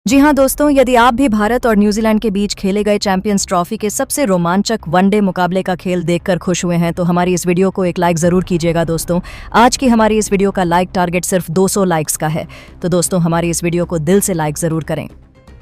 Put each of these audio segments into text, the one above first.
जी हाँ दोस्तों, यदि आप भी भारत और न्यूजीलैंड के बीच खेले गए चैंपियंस ट्रॉफी के सबसे रोमांचक वनडे मुकाबले का खेल देखकर खुश हुए हैं तो हमारी इस वीडियो को एक लाइक ज़रूर कीजिएगा दोस्तों। आज की हमारी इस वीडियो का लाइक टारगेट सिर्फ 200 लाइक्स का है, तो दोस्तों हमारी इस वीडियो को दिल से लाइक ज़रूर करें।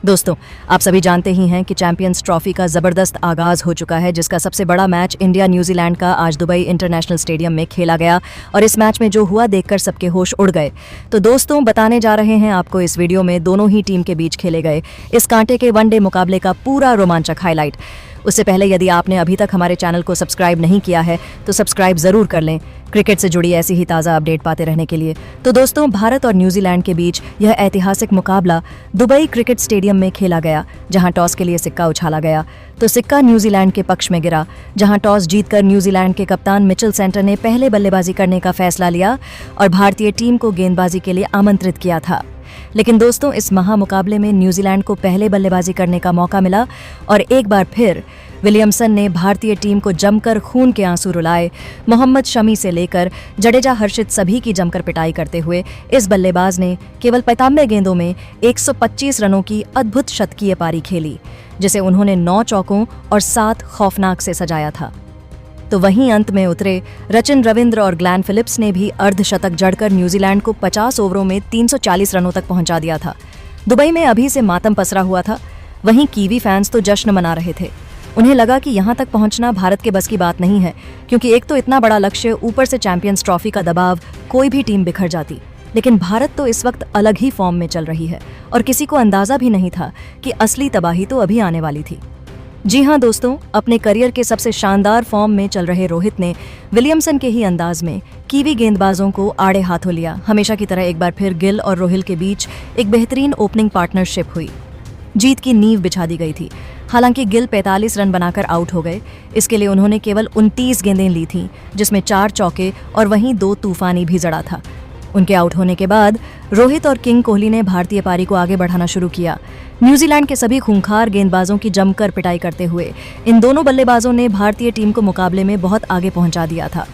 दोस्तों, आप सभी जानते ही हैं कि चैंपियंस ट्रॉफी का ज़बरदस्त आगाज़ हो चुका है, जिसका सबसे बड़ा मैच इंडिया न्यूजीलैंड का आज दुबई इंटरनेशनल स्टेडियम में खेला गया और इस मैच में जो हुआ देखकर सबके होश उड़ गए। तो दोस्तों, बताने जा रहे हैं आपको इस वीडियो में दोनों ही टीम के बीच खेले गए इस कांटे के वनडे मुकाबले का पूरा रोमांचक हाईलाइट। उससे पहले यदि आपने अभी तक हमारे चैनल को सब्सक्राइब नहीं किया है तो सब्सक्राइब ज़रूर कर लें क्रिकेट से जुड़ी ऐसी ही ताज़ा अपडेट पाते रहने के लिए। तो दोस्तों, भारत और न्यूजीलैंड के बीच यह ऐतिहासिक मुकाबला दुबई क्रिकेट स्टेडियम में खेला गया, जहां टॉस के लिए सिक्का उछाला गया। तो सिक्का न्यूजीलैंड के पक्ष में गिरा, जहां टॉस जीतकर न्यूजीलैंड के कप्तान मिचेल सेंटर ने पहले बल्लेबाजी करने का फैसला लिया और भारतीय टीम को गेंदबाजी के लिए आमंत्रित किया था। लेकिन दोस्तों, इस महामुकाबले में न्यूजीलैंड को पहले बल्लेबाजी करने का मौका मिला और एक बार फिर विलियमसन ने भारतीय टीम को जमकर खून के आंसू रुलाए। मोहम्मद शमी से लेकर जडेजा, हर्षित सभी की जमकर पिटाई करते हुए इस बल्लेबाज ने केवल 95 गेंदों में 125 रनों की अद्भुत शतकीय पारी खेली, जिसे उन्होंने 9 चौकों और 7 खौफनाक से सजाया था। तो वहीं अंत में उतरे रचिन रविंद्र और ग्लैन फिलिप्स ने भी अर्धशतक जड़कर न्यूजीलैंड को 50 ओवरों में 340 रनों तक पहुंचा दिया था। दुबई में अभी से मातम पसरा हुआ था। वहीं कीवी फैंस तो जश्न मना रहे थे। उन्हें लगा कि यहां तक पहुंचना भारत के बस की बात नहीं है, क्योंकि एक तो इतना बड़ा लक्ष्य, ऊपर से चैंपियंस ट्रॉफी का दबाव, कोई भी टीम बिखर जाती। लेकिन भारत तो इस वक्त अलग ही फॉर्म में चल रही है और किसी को अंदाजा भी नहीं था कि असली तबाही तो अभी आने वाली थी। जी हाँ दोस्तों, अपने करियर के सबसे शानदार फॉर्म में चल रहे रोहित ने विलियमसन के ही अंदाज में कीवी गेंदबाजों को आड़े हाथों लिया। हमेशा की तरह एक बार फिर गिल और रोहिल के बीच एक बेहतरीन ओपनिंग पार्टनरशिप हुई। जीत की नींव बिछा दी गई थी। हालांकि गिल 45 रन बनाकर आउट हो गए। इसके लिए उन्होंने केवल 29 गेंदें ली थीं, जिसमें 4 चौके और वहीं 2 तूफानी भी जड़ा था। उनके आउट होने के बाद रोहित और किंग कोहली ने भारतीय पारी को आगे बढ़ाना शुरू किया। न्यूजीलैंड के सभी खूंखार गेंदबाजों की जमकर पिटाई करते हुए इन दोनों बल्लेबाजों ने भारतीय टीम को मुकाबले में बहुत आगे पहुंचा दिया था।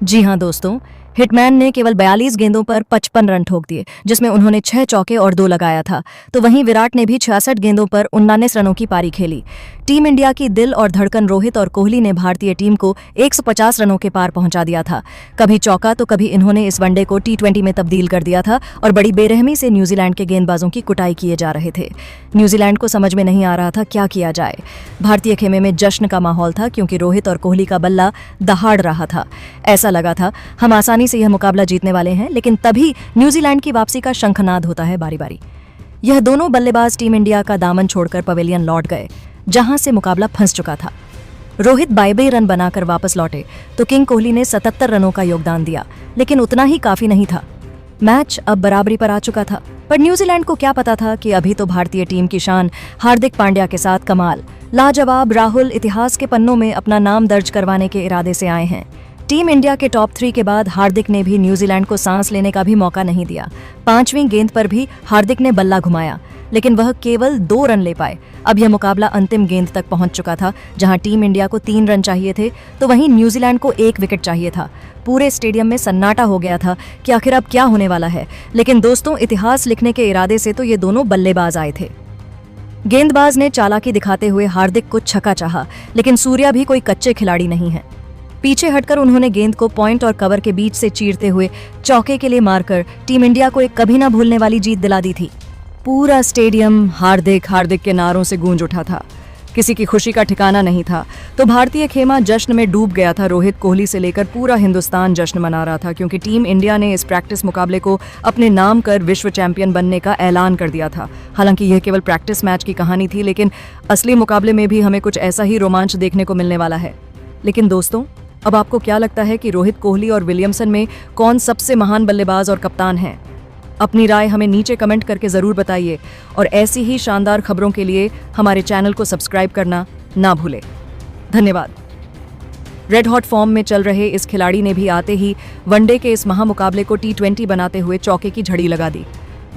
जी हाँ दोस्तों, हिटमैन ने केवल 42 गेंदों पर 55 रन ठोक दिए, जिसमें उन्होंने 6 चौके और 2 लगाया था। तो वहीं विराट ने भी 66 गेंदों पर 49 रनों की पारी खेली। टीम इंडिया की दिल और धड़कन रोहित और कोहली ने भारतीय टीम को 150 रनों के पार पहुंचा दिया था। कभी चौका तो कभी इन्होंने इस वनडे को T20 में तब्दील कर दिया था और बड़ी बेरहमी से न्यूजीलैंड के गेंदबाजों की कुटाई किए जा रहे थे। न्यूजीलैंड को समझ में नहीं आ रहा था क्या किया जाए। भारतीय खेमे में जश्न का माहौल था, क्योंकि रोहित और कोहली का बल्ला दहाड़ रहा था। ऐसा लगा था हम आसानी से यह मुकाबला जीतने वाले हैं, लेकिन तभी न्यूजीलैंड की वापसी का शंखनाद होता है बारी बारी। यह दोनों बल्लेबाज टीम इंडिया का दामन छोड़कर पवेलियन लौट गए, जहां से मुकाबला फंस चुका था। रोहित 22 रन बनाकर वापस लौटे तो किंग कोहली ने 77 रनों का योगदान दिया, लेकिन उतना ही काफी नहीं था। मैच अब बराबरी पर आ चुका था, पर न्यूजीलैंड को क्या पता था कि अभी तो भारतीय टीम की शान हार्दिक पांड्या के साथ कमाल, लाजवाब राहुल इतिहास के पन्नों में अपना नाम दर्ज करवाने के इरादे से आए हैं। टीम इंडिया के टॉप 3 के बाद हार्दिक ने भी न्यूजीलैंड को सांस लेने का भी मौका नहीं दिया। 5वीं गेंद पर भी हार्दिक ने बल्ला घुमाया, लेकिन वह केवल 2 रन ले पाए। अब यह मुकाबला अंतिम गेंद तक पहुंच चुका था, जहां टीम इंडिया को 3 रन चाहिए थे तो वहीं न्यूजीलैंड को 1 विकेट चाहिए था। पूरे स्टेडियम में सन्नाटा हो गया था कि आखिर अब क्या होने वाला है। लेकिन दोस्तों, इतिहास लिखने के इरादे से तो ये दोनों बल्लेबाज आए थे। गेंदबाज ने चालाकी दिखाते हुए हार्दिक को छक्का चाहा, लेकिन सूर्या भी कोई कच्चे खिलाड़ी नहीं है। पीछे हटकर उन्होंने गेंद को पॉइंट और कवर के बीच से चीरते हुए चौके के लिए मारकर टीम इंडिया को एक कभी ना भूलने वाली जीत दिला दी थी। पूरा स्टेडियम हार्दिक हार्दिक के नारों से गूंज उठा था। किसी की खुशी का ठिकाना नहीं था। तो भारतीय खेमा जश्न में डूब गया था। रोहित, कोहली से लेकर पूरा हिंदुस्तान जश्न मना रहा था, क्योंकि टीम इंडिया ने इस प्रैक्टिस मुकाबले को अपने नाम कर विश्व चैंपियन बनने का ऐलान कर दिया था। हालांकि यह केवल प्रैक्टिस मैच की कहानी थी, लेकिन असली मुकाबले में भी हमें कुछ ऐसा ही रोमांच देखने को मिलने वाला है। लेकिन दोस्तों, अब आपको क्या लगता है कि रोहित, कोहली और विलियमसन में कौन सबसे महान बल्लेबाज और कप्तान हैं? अपनी राय हमें नीचे कमेंट करके ज़रूर बताइए और ऐसी ही शानदार खबरों के लिए हमारे चैनल को सब्सक्राइब करना ना भूलें। धन्यवाद। रेड हॉट फॉर्म में चल रहे इस खिलाड़ी ने भी आते ही वनडे के इस महामुकाबले को T20 बनाते हुए चौके की झड़ी लगा दी।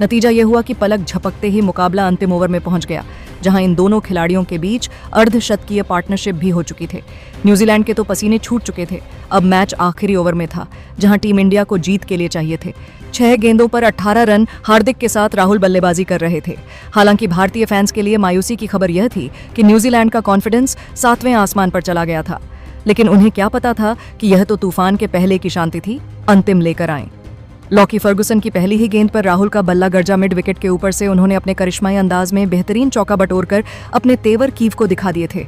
नतीजा यह हुआ कि पलक झपकते ही मुकाबला अंतिम ओवर में पहुंच गया, जहां इन दोनों खिलाड़ियों के बीच अर्धशतकीय पार्टनरशिप भी हो चुकी थे। न्यूजीलैंड के तो पसीने छूट चुके थे। अब मैच आखिरी ओवर में था, जहां टीम इंडिया को जीत के लिए चाहिए थे। 6 गेंदों पर 18 रन हार्दिक के साथ राहुल बल्लेबाजी कर रहे थे। हालांकि भारतीय फैंस के लिए मायूसी की खबर यह थी कि न्यूजीलैंड का कॉन्फिडेंस 7वें आसमान पर चला गया था। लेकिन उन्हें क्या पता था कि यह तो तूफान के पहले की शांति थी, अंतिम लेकर आए। लॉकी फर्गुसन की पहली ही गेंद पर राहुल का बल्ला गरजा मिड विकेट के ऊपर से उन्होंने अपने करिश्माई अंदाज में बेहतरीन चौका बटोरकर अपने तेवर कीव को दिखा दिए थे।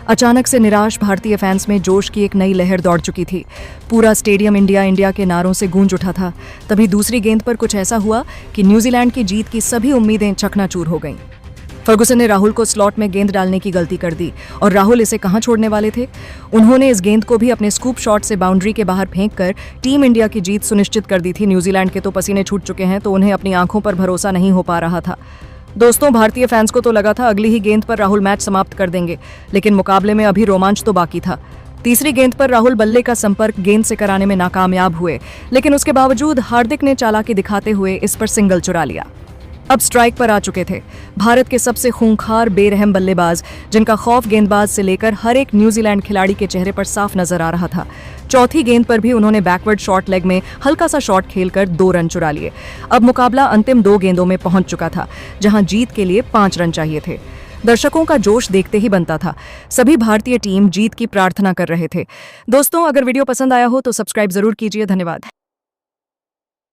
अचानक से निराश भारतीय फैंस में जोश की एक नई लहर दौड़ चुकी थी। पूरा स्टेडियम इंडिया इंडिया के नारों से गूंज उठा था। तभी दूसरी गेंद पर कुछ ऐसा हुआ कि न्यूजीलैंड की जीत की सभी उम्मीदें चकनाचूर हो गईं। फर्गुसन ने राहुल को स्लॉट में गेंद डालने की गलती कर दी और राहुल इसे कहां छोड़ने वाले थे। उन्होंने इस गेंद को भी अपने स्कूप शॉट से बाउंड्री के बाहर फेंककर टीम इंडिया की जीत सुनिश्चित कर दी थी। न्यूजीलैंड के तो पसीने छूट चुके हैं, तो उन्हें अपनी आंखों पर भरोसा नहीं हो पा रहा था। दोस्तों, भारतीय फैंस को तो लगा था अगली ही गेंद पर राहुल मैच समाप्त कर देंगे, लेकिन मुकाबले में अभी रोमांच तो बाकी था। तीसरी गेंद पर राहुल बल्ले का संपर्क गेंद से कराने में नाकामयाब हुए, लेकिन उसके बावजूद हार्दिक ने चालाकी दिखाते हुए इस पर सिंगल चुरा लिया। अब स्ट्राइक पर आ चुके थे भारत के सबसे खूंखार बेरहम बल्लेबाज, जिनका खौफ गेंदबाज से लेकर हर एक न्यूजीलैंड खिलाड़ी के चेहरे पर साफ नजर आ रहा था। चौथी गेंद पर भी उन्होंने बैकवर्ड शॉर्ट लेग में हल्का सा शॉट खेलकर 2 रन चुरा लिए। अब मुकाबला अंतिम 2 गेंदों में पहुंच चुका था, जहां जीत के लिए 5 रन चाहिए थे। दर्शकों का जोश देखते ही बनता था। सभी भारतीय टीम जीत की प्रार्थना कर रहे थे। दोस्तों, अगर वीडियो पसंद आया हो तो सब्सक्राइब जरूर कीजिए। धन्यवाद।